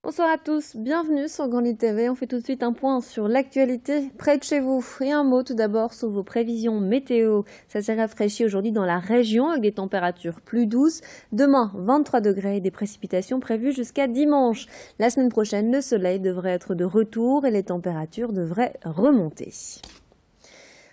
Bonsoir à tous, bienvenue sur Grand Lille TV. On fait tout de suite un point sur l'actualité près de chez vous. Et un mot tout d'abord sur vos prévisions météo. Ça s'est rafraîchi aujourd'hui dans la région avec des températures plus douces. Demain, 23 degrés et des précipitations prévues jusqu'à dimanche. La semaine prochaine, le soleil devrait être de retour et les températures devraient remonter.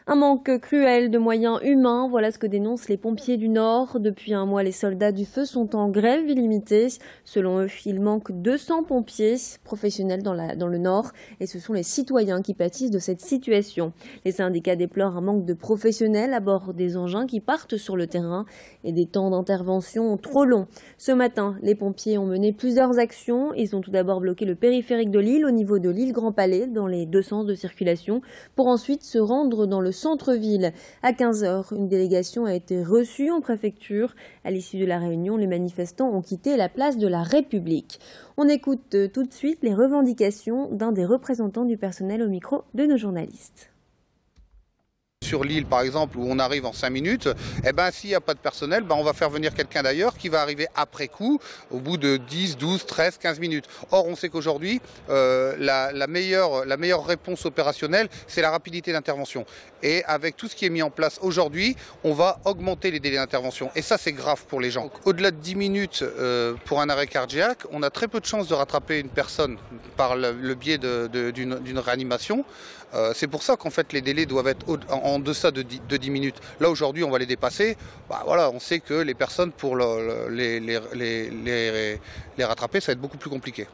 Un manque cruel de moyens humains, voilà ce que dénoncent les pompiers du Nord. Depuis un mois, les soldats du feu sont en grève illimitée. Selon eux, il manque 200 pompiers professionnels dans le Nord et ce sont les citoyens qui pâtissent de cette situation. Les syndicats déplorent un manque de professionnels à bord des engins qui partent sur le terrain et des temps d'intervention trop longs. Ce matin, les pompiers ont mené plusieurs actions. Ils ont tout d'abord bloqué le périphérique de Lille au niveau de l'île Grand Palais dans les deux sens de circulation pour ensuite se rendre dans le centre-ville. À 15h, une délégation a été reçue en préfecture. À l'issue de la réunion, les manifestants ont quitté la place de la République. On écoute tout de suite les revendications d'un des représentants du personnel au micro de nos journalistes. Sur l'île par exemple où on arrive en 5 minutes, s'il n'y a pas de personnel, on va faire venir quelqu'un d'ailleurs qui va arriver après coup au bout de 10, 12, 13, 15 minutes. Or on sait qu'aujourd'hui la meilleure réponse opérationnelle c'est la rapidité d'intervention. Et avec tout ce qui est mis en place aujourd'hui, on va augmenter les délais d'intervention. Et ça c'est grave pour les gens. Au-delà de 10 minutes pour un arrêt cardiaque, on a très peu de chances de rattraper une personne par le biais d'une réanimation. C'est pour ça qu'en fait les délais doivent être en deçà de 10 minutes. Là aujourd'hui on va les dépasser. On sait que les personnes pour les rattraper ça va être beaucoup plus compliqué.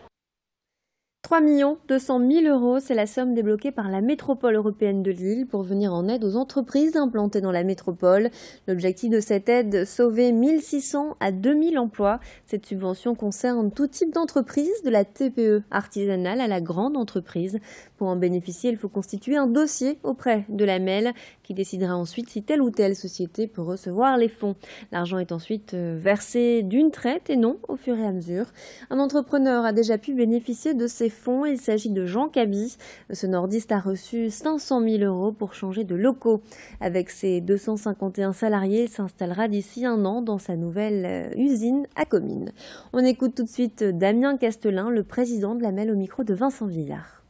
3 200 000 €, c'est la somme débloquée par la métropole européenne de Lille pour venir en aide aux entreprises implantées dans la métropole. L'objectif de cette aide, sauver 1600 à 2000 emplois. Cette subvention concerne tout type d'entreprise, de la TPE artisanale à la grande entreprise. Pour en bénéficier, il faut constituer un dossier auprès de la MEL qui décidera ensuite si telle ou telle société peut recevoir les fonds. L'argent est ensuite versé d'une traite et non au fur et à mesure. Un entrepreneur a déjà pu bénéficier de ces fonds. Il s'agit de Jean Cabi. Ce nordiste a reçu 500 000 € pour changer de locaux. Avec ses 251 salariés, il s'installera d'ici un an dans sa nouvelle usine à Comines. On écoute tout de suite Damien Castelin, le président de la MEL au micro de Vincent Villard.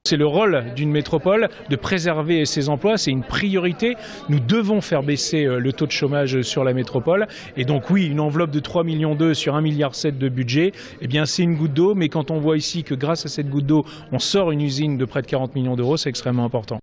C'est le rôle d'une métropole de préserver ses emplois, c'est une priorité. Nous devons faire baisser le taux de chômage sur la métropole. Et donc oui, une enveloppe de 3,2 millions sur 1,7 milliard de budget, c'est une goutte d'eau. Mais quand on voit ici que grâce à cette goutte d'eau, on sort une usine de près de 40 millions d'euros, c'est extrêmement important.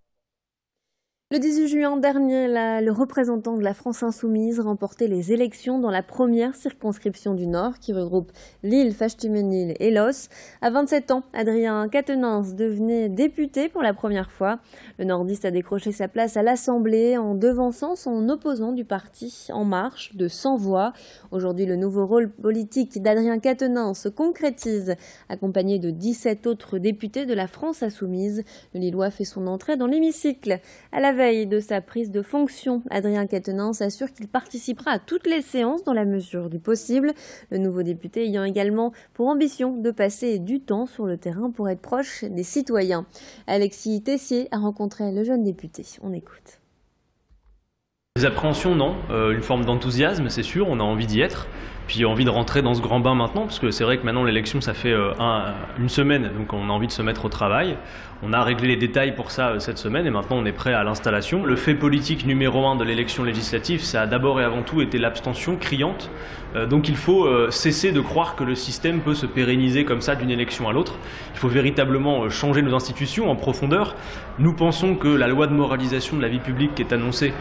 Le 18 juin dernier, le représentant de la France Insoumise remportait les élections dans la première circonscription du Nord qui regroupe Lille, Fâche-Tuménil et Los. À 27 ans, Adrien Quatennens devenait député pour la première fois. Le nordiste a décroché sa place à l'Assemblée en devançant son opposant du parti En Marche de 100 voix. Aujourd'hui, le nouveau rôle politique d'Adrien Quatennens se concrétise, accompagné de 17 autres députés de la France Insoumise. Le Lillois fait son entrée dans l'hémicycle. À la veille de sa prise de fonction, Adrien Quatennens assure qu'il participera à toutes les séances dans la mesure du possible. Le nouveau député ayant également pour ambition de passer du temps sur le terrain pour être proche des citoyens. Alexis Tessier a rencontré le jeune député. On écoute. Des appréhensions, non. Une forme d'enthousiasme, c'est sûr, on a envie d'y être. Puis envie de rentrer dans ce grand bain maintenant, parce que c'est vrai que maintenant l'élection ça fait une semaine, donc on a envie de se mettre au travail. On a réglé les détails pour ça cette semaine et maintenant on est prêt à l'installation. Le fait politique numéro 1 de l'élection législative, ça a d'abord et avant tout été l'abstention criante. Donc il faut cesser de croire que le système peut se pérenniser comme ça d'une élection à l'autre. Il faut véritablement changer nos institutions en profondeur. Nous pensons que la loi de moralisation de la vie publique qui est annoncée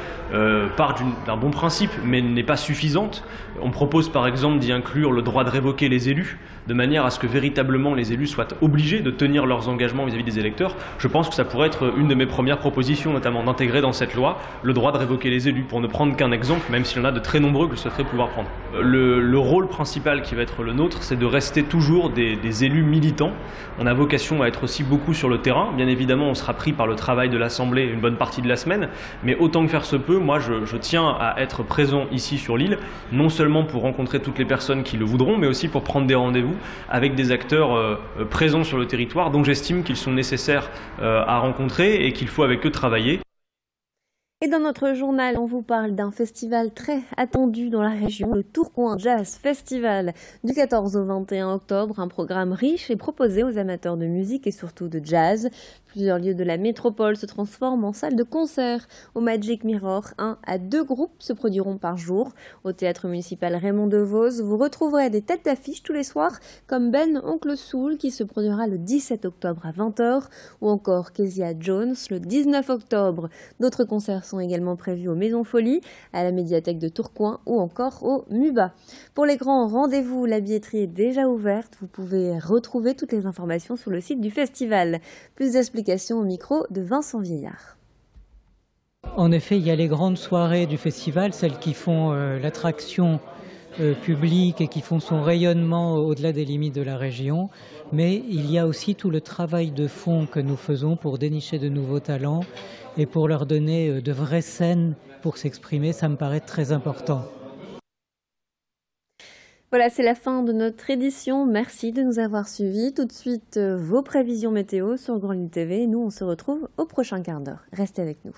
part d'un bon principe, mais n'est pas suffisante. On propose par exemple d'y inclure le droit de révoquer les élus, de manière à ce que véritablement les élus soient obligés de tenir leurs engagements vis-à-vis des électeurs. Je pense que ça pourrait être une de mes premières propositions, notamment d'intégrer dans cette loi le droit de révoquer les élus, pour ne prendre qu'un exemple, même s'il y en a de très nombreux que je souhaiterais pouvoir prendre. Le rôle principal qui va être le nôtre, c'est de rester toujours des élus militants. On a vocation à être aussi beaucoup sur le terrain. Bien évidemment, on sera pris par le travail de l'Assemblée une bonne partie de la semaine, mais autant que faire se peut, moi je tiens à être présent ici sur l'île, non seulement pour rencontrer toutes les personnes qui le voudront, mais aussi pour prendre des rendez-vous avec des acteurs présents sur le territoire, dont j'estime qu'ils sont nécessaires à rencontrer et qu'il faut avec eux travailler. Et dans notre journal, on vous parle d'un festival très attendu dans la région, le Tourcoing Jazz Festival. Du 14 au 21 octobre, un programme riche est proposé aux amateurs de musique et surtout de jazz. Plusieurs lieux de la métropole se transforment en salle de concert. Au Magic Mirror, 1 à 2 groupes se produiront par jour. Au théâtre municipal Raymond Devos, vous retrouverez des têtes d'affiche tous les soirs, comme Ben Oncle Soul qui se produira le 17 octobre à 20h, ou encore Kezia Jones le 19 octobre. D'autres concerts sont également prévus aux Maisons Folies, à la médiathèque de Tourcoing ou encore au MUBA. Pour les grands rendez-vous, la billetterie est déjà ouverte. Vous pouvez retrouver toutes les informations sur le site du festival. Plus d'explications au micro de Vincent Vieillard. En effet, il y a les grandes soirées du festival, celles qui font l'attraction publique et qui font son rayonnement au-delà des limites de la région. Mais il y a aussi tout le travail de fond que nous faisons pour dénicher de nouveaux talents et pour leur donner de vraies scènes pour s'exprimer. Ça me paraît très important. Voilà, c'est la fin de notre édition. Merci de nous avoir suivis. Tout de suite, vos prévisions météo sur Grand Lille TV. Nous, on se retrouve au prochain quart d'heure. Restez avec nous.